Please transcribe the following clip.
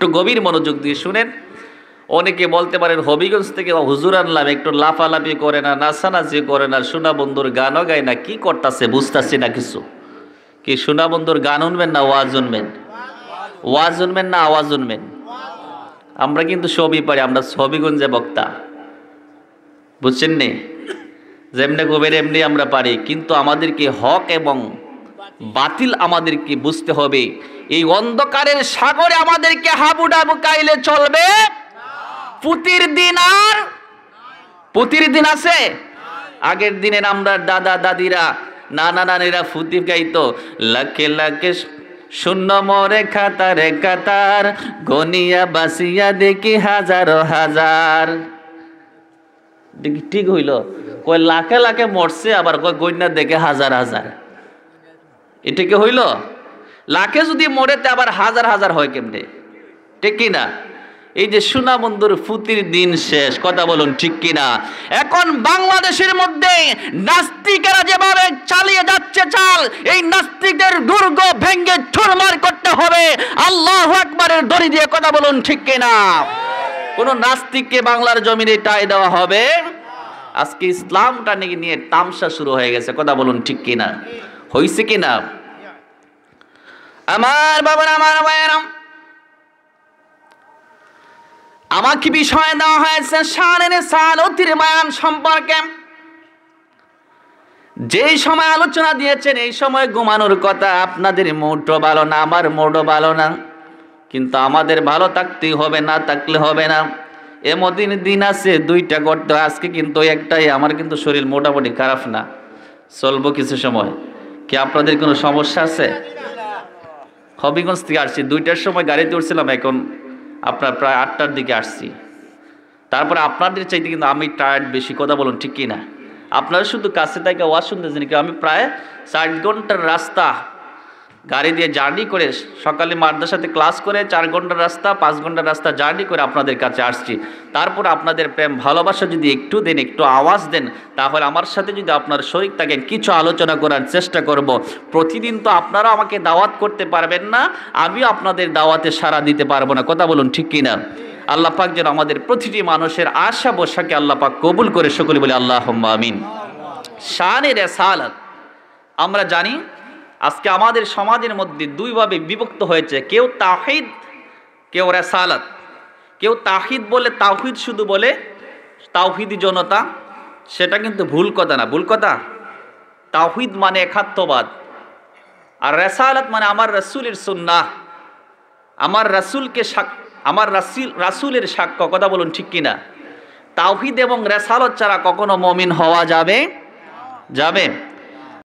একটু গভীর মনোযোগ দিয়ে শুনেন। অনেকে বলতে পারেন হবিগঞ্জ থেকে হুজুর আনলাম, একটু লাফালাফি করে না, নাচানাচি করে না, সোনা বন্ধুর গানও গায় না, কি করতেছে বুঝতেছি না কিছু। কি সোনা বন্ধুর গান শুনবেন না ওয়াজ শুনবেন? ওয়াজ শুনবেন না আওয়াজ শুনবেন? আমরা কিন্তু সবই পারি, আমরা হবিগঞ্জে বক্তা, বুঝছেন নি? যেমনি গোবের এমনি আমরা পারি, কিন্তু আমাদেরকে হক এবং বাতিল আমাদেরকে বুঝতে হবে। এই অন্ধকারের সাগরে আমাদেরকে হাবুডাবু কাইলে চলবে। পুতির দিন আছে। আগের দিনের আমরা দাদা দাদিরা নানা নানিরা ফুতি গাইতো, লাখে লাখে শূন্য মরে খাতারে কাতার, গনিয়া বাসিয়া দেখি হাজারো হাজার। ঠিক হইল? কয় লাখে লাখে মরছে, আবার কয় গন্যা দেখে হাজার হাজার। এটা কি হইল? লাখে যদি মরেতে আবার হাজার হাজার হয় কেমনে? ঠিক কিনা? এই যে সোনা বন্ধুর ফুতির দিন শেষ, কথা বলুন ঠিক কিনা? এখন বাংলাদেশের মধ্যে নাস্তিকেরা যেভাবে চালিয়ে যাচ্ছে চাল, এই নাস্তিকদের দুর্গ ভেঙ্গে চুরমার করতে হবে আল্লাহু আকবারের দড়ি দিয়ে, কথা বলুন ঠিক কিনা? কোন নাস্তিককে বাংলার জমিনে ঠাঁই দেওয়া হবে? আজকে ইসলামটা নিয়ে তামসা শুরু হয়ে গেছে, কথা বলুন ঠিক কিনা? হইছে কিনা? আমার বাবা, আমার ভাইয়েরা, আমাকে বিষয় দেওয়া হয়েছে শানের সালতির বয়ান সম্পর্কে। যেই সময় আলোচনা দিয়েছেন এই সময় ঘুমানোর কথা। আপনাদের মুডও ভালো না, আমার মুডও ভালো না, কিন্তু আমাদের ভালো থাকতেই হবে, না থাকলে হবে না। এমদিন দিন আছে দুইটা করতে, আজকে কিন্তু একটাই। আমার কিন্তু শরীর মোটামুটি খারাপ না, চলবো কিছু সময়। কি আপনাদের কোনো সমস্যা আছে? হবিগঞ্জ থেকে আসছি, 2টার সময় গাড়িতে উঠছিলাম, এখন আপনার প্রায় 8টার দিকে আসছি। তারপরে আপনাদের চাইতে কিন্তু আমি টায়ার্ড বেশি, কথা বলুন ঠিক কিনা? আপনারা শুধু কাছে থেকে ওয়াজ শুনতেছেন, কি আমি প্রায় 4 ঘন্টার রাস্তা গাড়ি দিয়ে জার্নি করে, সকালে মাদ্রাসাতে ক্লাস করে 4 ঘন্টার রাস্তা, 5 ঘন্টার রাস্তা জার্নি করে আপনাদের কাছে আসছি। তারপর আপনাদের প্রেম ভালোবাসা যদি একটু দেন, একটু আওয়াজ দেন, তাহলে আমার সাথে যদি আপনার শরীক থাকেন কিছু আলোচনা করার চেষ্টা করব। প্রতিদিন তো আপনারা আমাকে দাওয়াত করতে পারবেন না, আমিও আপনাদের দাওয়াতে সাড়া দিতে পারবো না, কথা বলুন ঠিক কিনা? আল্লাহ পাক যেন আমাদের প্রতিটি মানুষের আশা বসাকে আল্লাহ পাক কবুল করে, সকলে বলে আল্লাহুম্মা আমিন। শানে রিসালাত, আমরা জানি আজকে আমাদের সমাজের মধ্যে দুইভাবে বিভক্ত হয়েছে, কেউ তাওহীদ, কেউ রিসালাত। কেউ তাওহীদ বলে, তাওহীদ শুধু বলে, তাওহীদি জনতা, সেটা কিন্তু ভুল কথা না। ভুল কথা। তাওহীদ মানে একাত্মবাদ, আর রিসালাত মানে আমার রাসূলের সুন্নাহ, আমার রাসূলকে, আমার রাসূলের সাক্ষ্য, কথা বলুন ঠিক কিনা? তাওহীদ এবং রিসালাত ছাড়া কখনো মুমিন হওয়া যাবে?